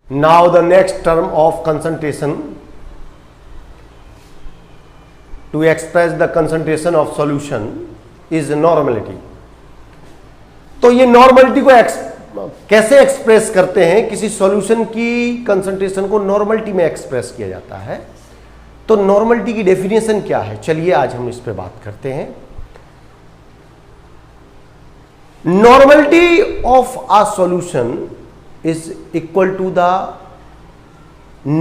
Now the next term of concentration, to express the concentration of solution is normality. तो ये normality को कैसे express करते हैं? किसी सॉल्यूशन की कंसंट्रेशन को नॉर्मलिटी में एक्सप्रेस किया जाता है। तो नॉर्मलिटी की डेफिनेशन क्या है? चलिए आज हम इस पे बात करते हैं। Normality of a solution is equal to the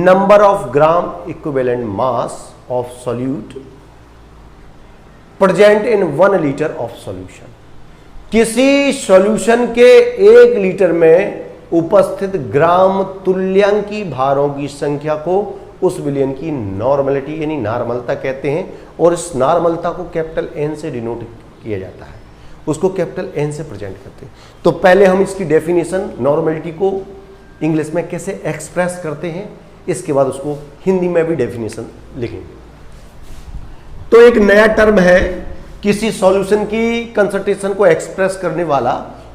number of gram equivalent mass of solute present in 1 liter of solution। किसी सॉल्यूशन के 1 लीटर में उपस्थित ग्राम तुल्यांकी भारों की संख्या को उस विलयन की नॉर्मलिटी यानी नॉर्मलता कहते हैं, और इस नॉर्मलता को कैपिटल एन से डिनोट किया जाता है, उसको कैपिटल एन से प्रेजेंट करते हैं। तो पहले हम इसकी डेफिनेशन नॉर्मलिटी को इंग्लिश में कैसे एक्सप्रेस करते हैं, इसके बाद उसको हिंदी में भी डेफिनेशन लिखेंगे। तो एक नया टर्म है किसी सॉल्यूशन की कंसंट्रेशन को एक्सप्रेस करने वाला,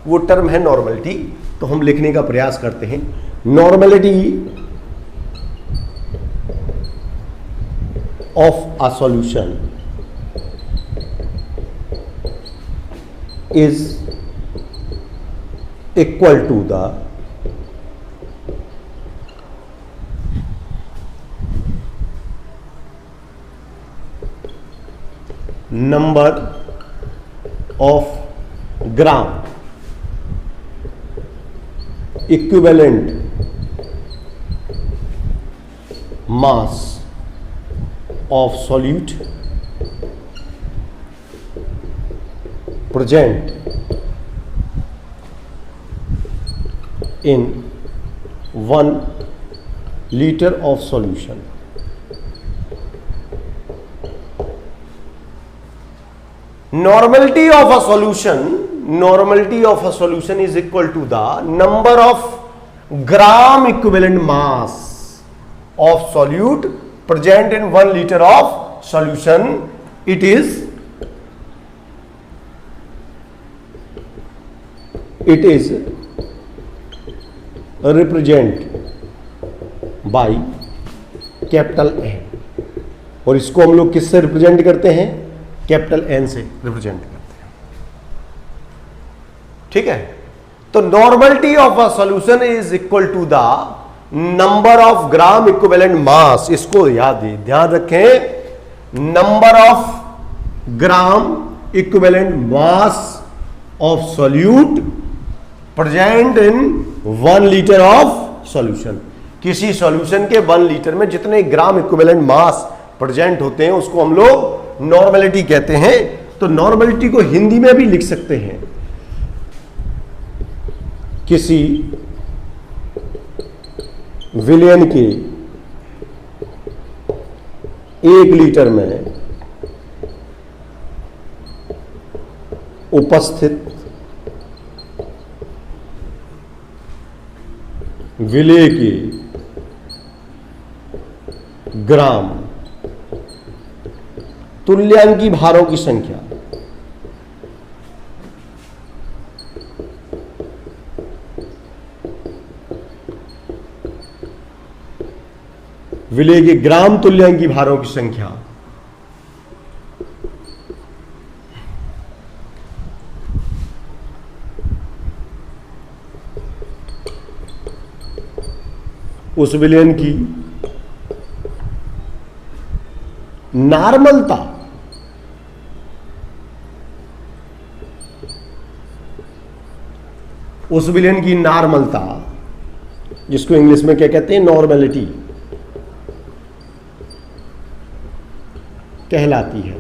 वो टर्म है नॉर्मलिटी। तो हम लिखने का प्रयास करते हैं। Normality of a solution is equal to the number of gram equivalent mass of solute present in 1 liter of solution। Normality of a solution is equal to the number of gram equivalent mass of solute present in 1 liter of solution। It is represent by capital N, और इसको हम लोग किससे represent करते हैं? Capital N से represent करते हैं। ठीक है, तो normality of a solution is equal to the number of gram equivalent mass. इसको ध्यान रखें, number of gram equivalent mass of solute present in 1 litre of solution. किसी सॉल्यूशन के 1 लीटर में जितने ग्राम इक्विवेलेंट मास प्रेजेंट होते हैं उसको हम लोग नॉर्मलिटी कहते हैं। तो नॉर्मलिटी को हिंदी में भी लिख सकते हैं, किसी विलयन के 1 लीटर में उपस्थित विलय के ग्राम तुल्यांकी भारों की संख्या विलय के ग्राम तुल्यांकी भारों की संख्या उस विलयन की नॉर्मलता जिसको इंग्लिश में क्या कहते हैं? नॉर्मलिटी कहलाती है।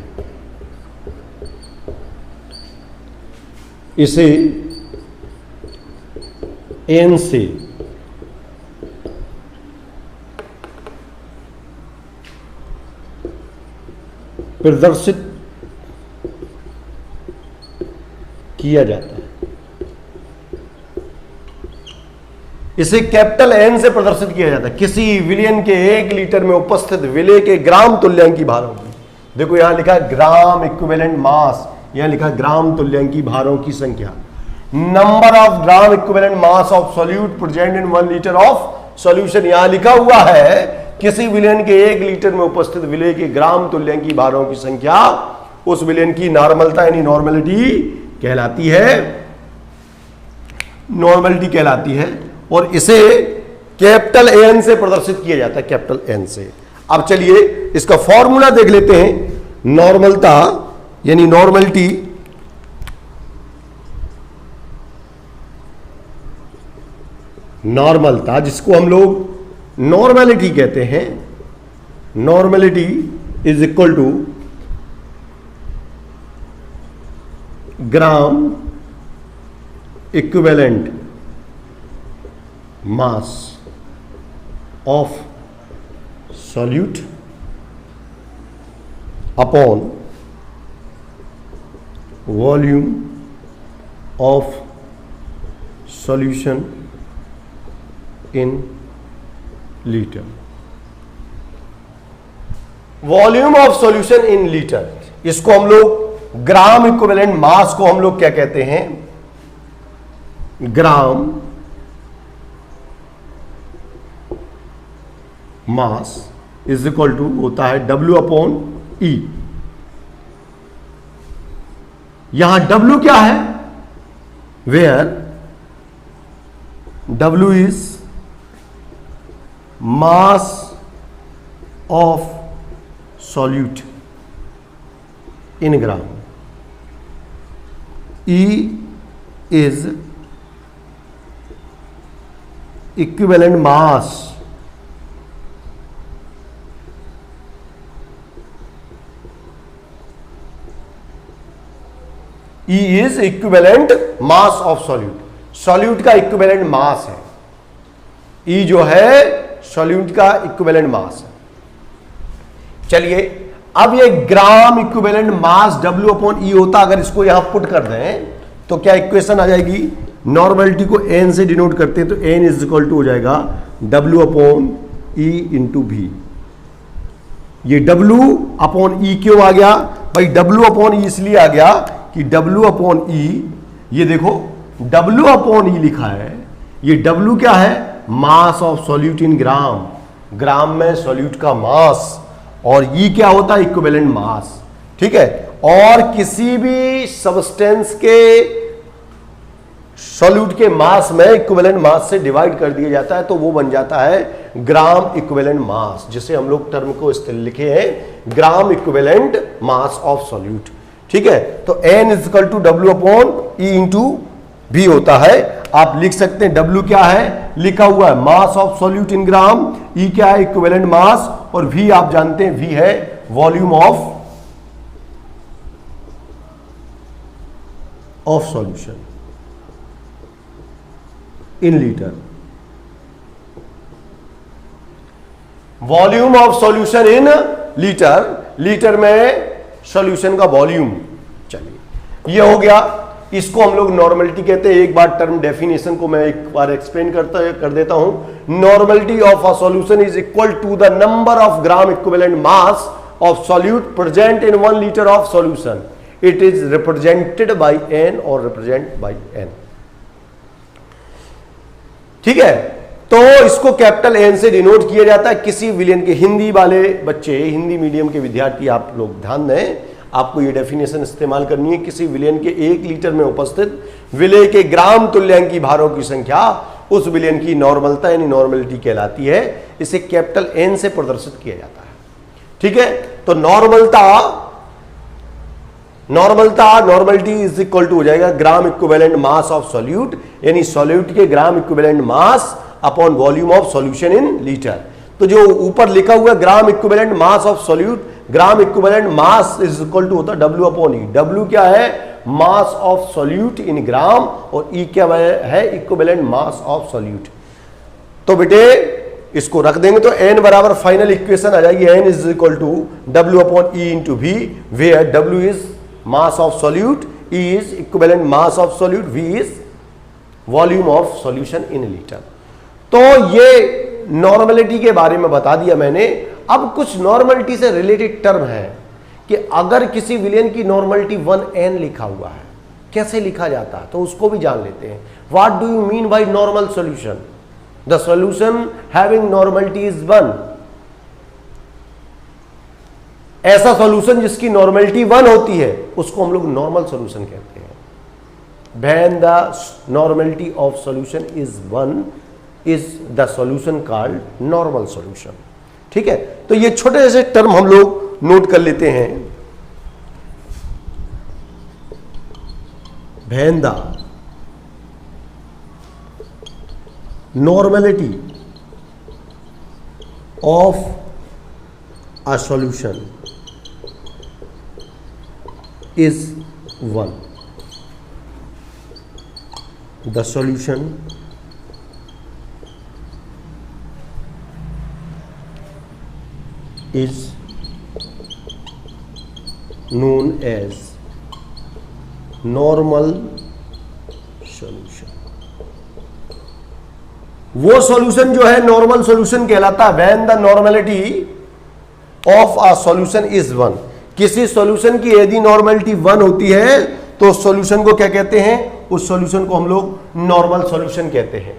इसे एन से प्रदर्शित किया जाता है। इसे कैपिटल एन से प्रदर्शित किया जाता है किसी विलयन के 1 लीटर में उपस्थित विलय के ग्राम तुल्यांकी भारों की। देखो यहां लिखा ग्राम इक्विवेलेंट मास, यहां लिखा ग्राम तुल्यांकी भारों की संख्या। Number of gram equivalent mass of solute present in 1 litre of solution यहां लिखा हुआ है, किसी विलयन के 1 लीटर में उपस्थित विलय के ग्राम तुल्यांकी भारों की संख्या उस विलयन की नॉर्मलता यानी नॉर्मलिटी कहलाती है, नॉर्मलिटी कहलाती है। और इसे कैपिटल एन से प्रदर्शित किया जाता है, कैपिटल एन से। अब चलिए इसका फॉर्मूला देख लेते हैं। नॉर्मलता यानी नॉर्मलिटी नॉर्मलता जिसको हम लोग नॉर्मेलिटी कहते हैं, normality is equal to gram equivalent mass of solute upon volume of solution in litre. Volume of solution in litre, इसको हम लोग ग्राम इक्विवेलेंट मास को हम लोग क्या कहते हैं, gram mass is equal to होता है W अपॉन E। यहां W क्या है, where W is mass of solute in gram, E is equivalent mass E is equivalent mass of solute। Solute का इक्विवेलेंट मास है, E जो है solute का इक्विवेलेंट मास है। चलिए अब ये ग्राम इक्विवेलेंट मास W अपॉन E होता, अगर इसको यहां पुट कर दें तो क्या इक्वेशन आ जाएगी, नॉर्मलिटी को n से डिनोट करते हैं तो n इज इक्वल टू हो जाएगा W अपॉन E इंटू भी। ये W अपॉन E क्यों आ गया भाई, W अपॉन E इसलिए आ गया कि W अपॉन E, ये देखो W अपॉन E लिखा है, ये W क्या है, मास ऑफ सॉल्यूट इन ग्राम, ग्राम में सॉल्यूट का मास, और E क्या होता है, इक्विवेलेंट मास। ठीक है, और किसी भी सब्सटेंस के सॉल्यूट के मास में इक्विवेलेंट मास से डिवाइड कर दिया जाता है तो वो बन जाता है ग्राम इक्विवेलेंट मास, जिसे हम लोग टर्म को इस तरह लिखे हैं gram equivalent mass of solute. ठीक है, तो n is equal to W upon E into भी होता है। आप लिख सकते हैं W क्या है, लिखा हुआ है मास of solute in gram, E क्या है, इक्विवेलेंट मास, और V आप जानते हैं V है volume of solution in litre. Volume of solution in litre, litre में सॉल्यूशन का वॉल्यूम। चलिए ये हो गया, इसको हम लोग नॉर्मलिटी कहते हैं। एक बार टर्म डेफिनेशन को मैं एक बार एक्सप्लेन कर देता हूं। Normality of a solution is equal to the number of gram equivalent mass of solute present in 1 litre of solution. It is represented by n और रिप्रेजेंट बाय n। ठीक है, तो इसको कैपिटल N से denote किया जाता है किसी विलयन के। हिंदी वाले बच्चे, हिंदी मीडियम के विद्यार्थी आप लोग ध्यान दें, आपको ये डेफिनेशन इस्तेमाल करनी है। किसी विलयन के 1 लीटर में उपस्थित विलय के ग्राम तुल्यांकी भारों की संख्या उस विलयन की नॉर्मलता यानी नॉर्मलिटी कहलाती है। इसे कैपिटल N से प्रदर्शित किया जाता है। ठीक है, तो नॉर्मलिटी इज इक्वल टू हो जाएगा gram equivalent mass of solute, यानी सॉल्यूट के gram equivalent mass upon volume of solution in litre. तो जो ऊपर लिखा हुआ gram equivalent mass of solute, gram equivalent mass is equal to होता है W अपॉन E। W क्या है, मास ऑफ सॉल्यूट इन ग्राम, और E क्या है, इक्विवेलेंट मास ऑफ सॉल्यूट। तो बेटे इसको रख देंगे तो n बराबर फाइनल इक्वेशन आ जाएगी, n is equal to W upon E into V, where W is mass of solute, E is equivalent mass of solute, V is volume of solution in liter। तो ये normality के बारे में बता दिया मैंने। अब कुछ नॉर्मलिटी से रिलेटेड टर्म है कि अगर किसी विलयन की नॉर्मलिटी 1n लिखा हुआ है, कैसे लिखा जाता है तो उसको भी जान लेते हैं। What do you mean by normal solution. The solution having normality is 1। ऐसा सॉल्यूशन जिसकी नॉर्मलिटी 1 होती है उसको हम लोग नॉर्मल सॉल्यूशन कहते हैं। When the normality of solution is 1 is the solution called normal solution. ठीक है, तो ये छोटे से टर्म हम लोग नोट कर लेते हैं। When the normality of a solution is 1, the solution is known as normal solution। वो सॉल्यूशन जो है नॉर्मल सॉल्यूशन कहलाता है। When the normality of a solution is 1, किसी सॉल्यूशन की यदि नॉर्मलिटी 1 होती है तो सॉल्यूशन को क्या कहते हैं? उस सॉल्यूशन को हम लोग नॉर्मल सॉल्यूशन कहते हैं।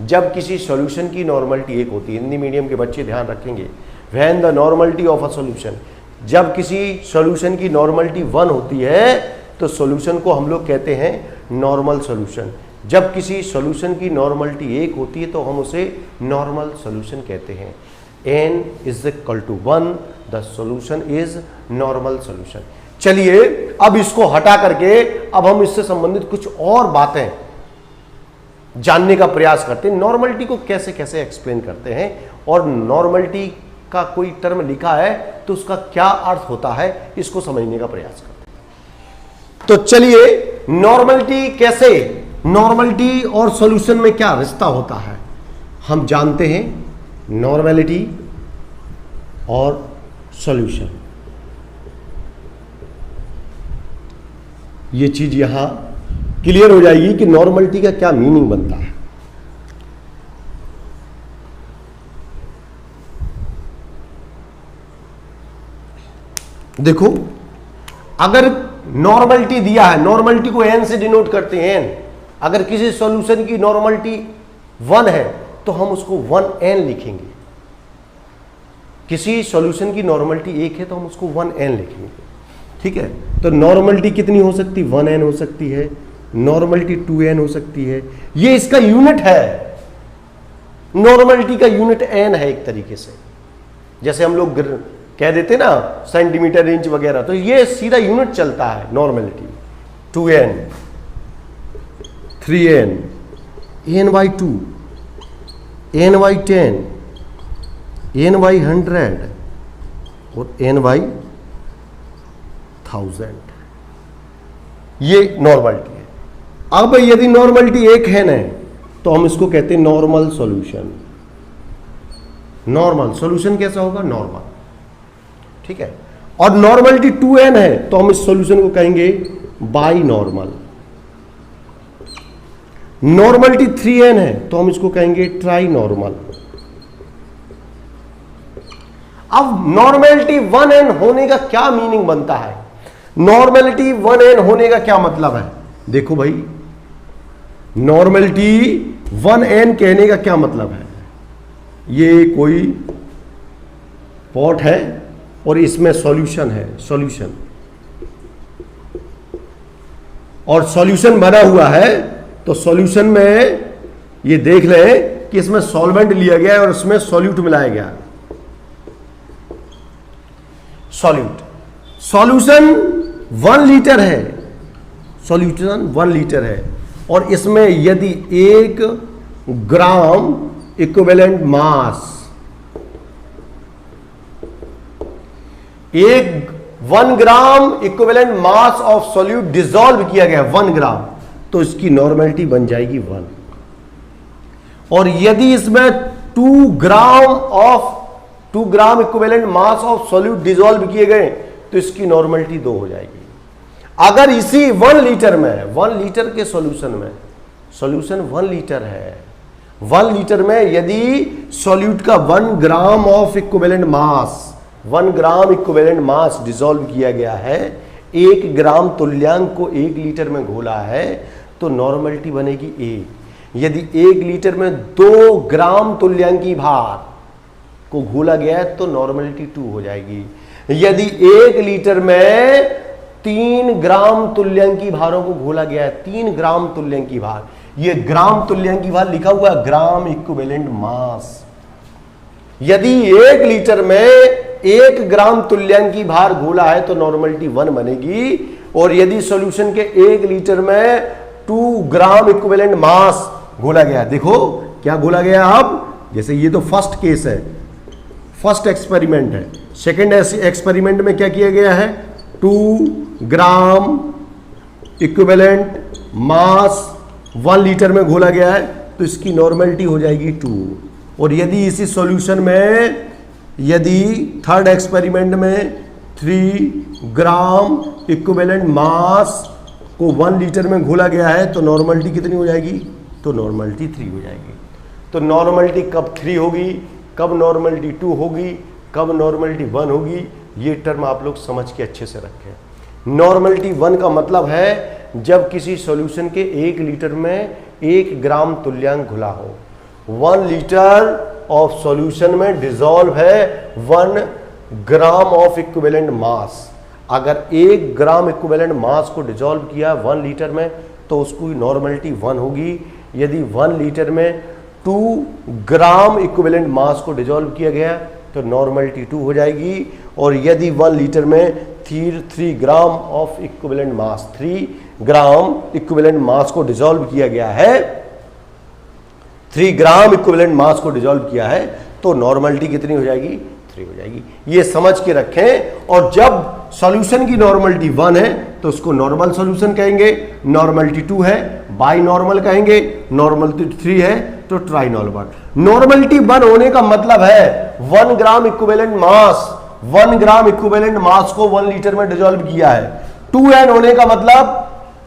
जब किसी सॉल्यूशन की नॉर्मलिटी 1 होती है, हिंदी मीडियम के बच्चे ध्यान रखेंगे, when the normality of a solution, जब किसी सॉल्यूशन की नॉर्मलिटी 1 होती है तो सॉल्यूशन को हम लोग कहते हैं नॉर्मल सॉल्यूशन। जब किसी सॉल्यूशन की नॉर्मलिटी 1 होती है तो हम उसे नॉर्मल सॉल्यूशन कहते हैं। n is equal to 1, the solution is normal solution। चलिए अब इसको हटा करके अब हम इससे संबंधित कुछ और बातें जानने का प्रयास करते हैं। नॉर्मलिटी को कैसे कैसे एक्सप्लेन करते हैं और नॉर्मलिटी का कोई टर्म लिखा है तो उसका क्या अर्थ होता है, इसको समझने का प्रयास करते हैं। तो चलिए नॉर्मलिटी कैसे, नॉर्मलिटी और सॉल्यूशन में क्या रिश्ता होता है हम जानते हैं। नॉर्मलिटी और सॉल्यूशन, ये चीज यहां क्लियर हो जाएगी कि नॉर्मलिटी का क्या मीनिंग बनता है। देखो अगर नॉर्मलिटी दिया है, नॉर्मलिटी को n से डिनोट करते हैं n। अगर किसी सॉल्यूशन की नॉर्मलिटी 1 है तो हम उसको 1n लिखेंगे। किसी सॉल्यूशन की नॉर्मलिटी 1 है तो हम उसको 1n लिखेंगे। ठीक है, तो नॉर्मलिटी कितनी हो सकती है? 1n हो सकती है, नॉर्मलिटी 2n हो सकती है। ये इसका यूनिट है, नॉर्मलिटी का यूनिट n है एक तरीके से। जैसे हम लोग कह देते ना सेंटीमीटर, इंच वगैरह, तो ये सीधा यूनिट चलता है normality. 2n, 3n, n/2, n/10, n/100 और n/1000, ये नॉर्मलिटी है। अब यदि नॉर्मलिटी 1 है ना तो हम इसको कहते हैं नॉर्मल सॉल्यूशन। नॉर्मल सॉल्यूशन कैसा होगा? नॉर्मल। ठीक है, और नॉर्मलिटी 2n है तो हम इस सॉल्यूशन को कहेंगे बाई नॉर्मल। नॉर्मलिटी 3n है तो हम इसको कहेंगे ट्राई नॉर्मल। अब नॉर्मलिटी 1n होने का क्या मीनिंग बनता है? नॉर्मलिटी 1n होने का क्या मतलब है? देखो भाई, नॉर्मलिटी 1n कहने का क्या मतलब है? ये कोई पॉट है और इसमें सॉल्यूशन है, सॉल्यूशन, और सॉल्यूशन बना हुआ है तो सॉल्यूशन में ये देख लें कि इसमें सॉल्वेंट लिया गया है और उसमें सॉल्यूट मिलाया गया है। सॉल्यूशन 1 लीटर है, सॉल्यूशन 1 लीटर है और इसमें यदि 1 ग्राम equivalent mass, 1 gram equivalent mass of solute dissolve किया गया 1 ग्राम, तो इसकी नॉर्मलिटी बन जाएगी 1। और यदि इसमें 2 ग्राम equivalent mass of solute dissolve किए गए तो इसकी नॉर्मलिटी 2 हो जाएगी। अगर इसी 1 लीटर में, 1 लीटर के सॉल्यूशन में, सॉल्यूशन 1 लीटर है, 1 लीटर में यदि सॉल्यूट का 1 gram of equivalent mass, 1 gram equivalent mass dissolve किया गया है, 1 ग्राम तुल्यांक को 1 लीटर में घोला है, तो नॉर्मलिटी बनेगी 1। यदि 1 लीटर में 2 ग्राम तुल्यांकी भार को घोला गया है तो नॉर्मलिटी 2 हो जाएगी। यदि 1 लीटर में 3 ग्राम तुल्यांकी भारों को घोला गया है, 3 ग्राम तुल्यांकी भार, ये ग्राम तुल्यांकी भार लिखा हुआ है, ग्राम इक्विवेलेंट मास। यदि 1 लीटर में 1 ग्राम तुल्यांकी भार घोला है तो नॉर्मलिटी 1 बनेगी। और यदि सॉल्यूशन के 1 लीटर में 2 ग्राम इक्विवेलेंट मास घोला गया, देखो क्या घोला गया। अब जैसे ये तो फर्स्ट केस है, फर्स्ट एक्सपेरिमेंट है। सेकेंड एक्सपेरिमेंट में क्या किया गया है, 2 ग्राम इक्विवेलेंट मास 1 लीटर में घोला गया है, तो इसकी नॉर्मलिटी हो जाएगी 2। और यदि इसी सॉल्यूशन में, यदि थर्ड एक्सपेरिमेंट में 3 ग्राम इक्विवेलेंट मास को 1 लीटर में घोला गया है तो नॉर्मलिटी कितनी हो जाएगी, तो नॉर्मलिटी 3 हो जाएगी। तो नॉर्मलिटी कब 3 होगी, कब नॉर्मलिटी 2 होगी, कब नॉर्मलिटी 1 होगी, ये टर्म आप लोग समझ के अच्छे से रखें। नॉर्मलिटी 1 का मतलब है जब किसी सॉल्यूशन के 1 लीटर में 1 ग्राम तुल्यांक घुला हो। 1 लीटर ऑफ सॉल्यूशन में डिसॉल्व है 1 ग्राम ऑफ इक्विवेलेंट मास। अगर 1 ग्राम इक्विवेलेंट मास को डिसॉल्व किया 1 लीटर में तो उसकी नॉर्मलिटी 1 होगी। यदि 1 लीटर में 2 ग्राम इक्विवेलेंट मास को डिसॉल्व किया गया तो नॉर्मलिटी 2 हो जाएगी। और यदि 1 लीटर में 3 gram of equivalent mass, 3 gram equivalent मास को डिसॉल्व किया गया है, 3 ग्राम इक्विवेलेंट मास को डिसॉल्व किया है तो नॉर्मलिटी कितनी हो जाएगी, 3 हो जाएगी। ये समझ के रखें। और जब सॉल्यूशन की नॉर्मलिटी 1 है तो उसको नॉर्मल सॉल्यूशन कहेंगे, नॉर्मलिटी 2 है बाई नॉर्मल कहेंगे, नॉर्मलिटी 3 है तो ट्राई नॉर्मल। नॉर्मलिटी 1 होने का मतलब है 1 ग्राम इक्विवेलेंट मास, 1 ग्राम इक्विवेलेंट मास को 1 लीटर में डिसॉल्व किया है। 2n होने का मतलब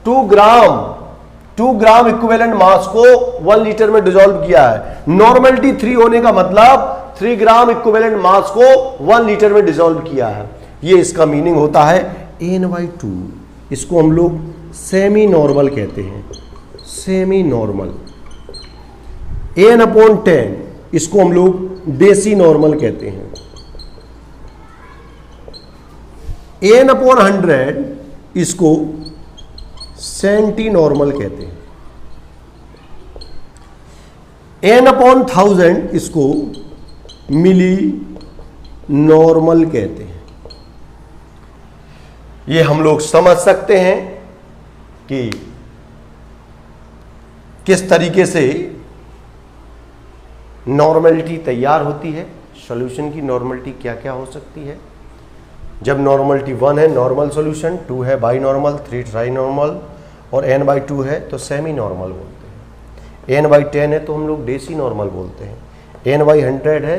2 ग्राम इक्विवेलेंट मास को 1 लीटर में डिसॉल्व किया है। नॉर्मलिटी 3 होने का मतलब 3 ग्राम इक्विवेलेंट मास को 1 लीटर में डिसॉल्व किया है। ये इसका मीनिंग होता है n/2। इसको हम लोग सेमी नॉर्मल कहते हैं, सेमी नॉर्मल। n/10 इसको हम लोग डेसी नॉर्मल कहते हैं। n/100 इसको सेंटी नॉर्मल कहते हैं। n/1000 इसको मिली नॉर्मल कहते हैं। ये हम लोग समझ सकते हैं कि किस तरीके से नॉर्मलिटी तैयार होती है, सॉल्यूशन की नॉर्मलिटी क्या क्या हो सकती है। जब नॉर्मलिटी 1 है नॉर्मल सॉल्यूशन, 2 है बाई नॉर्मल, 3 ट्राई नॉर्मल और n/2 है तो सेमी नॉर्मल बोलते हैं। n/10 है तो हम लोग डेसी नॉर्मल बोलते हैं। n/100 है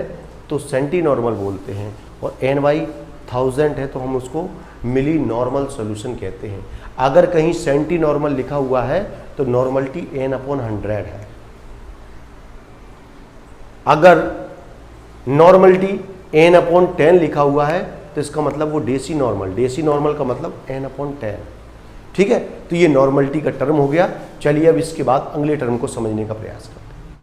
तो सेंटी नॉर्मल बोलते हैं। और n/1000 है तो हम उसको मिली नॉर्मल सॉल्यूशन कहते हैं। अगर कहीं सेंटी नॉर्मल लिखा हुआ है तो नॉर्मलिटी n/100 है। अगर नॉर्मलिटी n/10 लिखा हुआ है तो इसका मतलब वो डेसी नॉर्मल का मतलब n/10। ठीक है, तो ये नॉर्मलिटी का टर्म हो गया। चलिए अब इसके बाद अगले टर्म को समझने का प्रयास करें।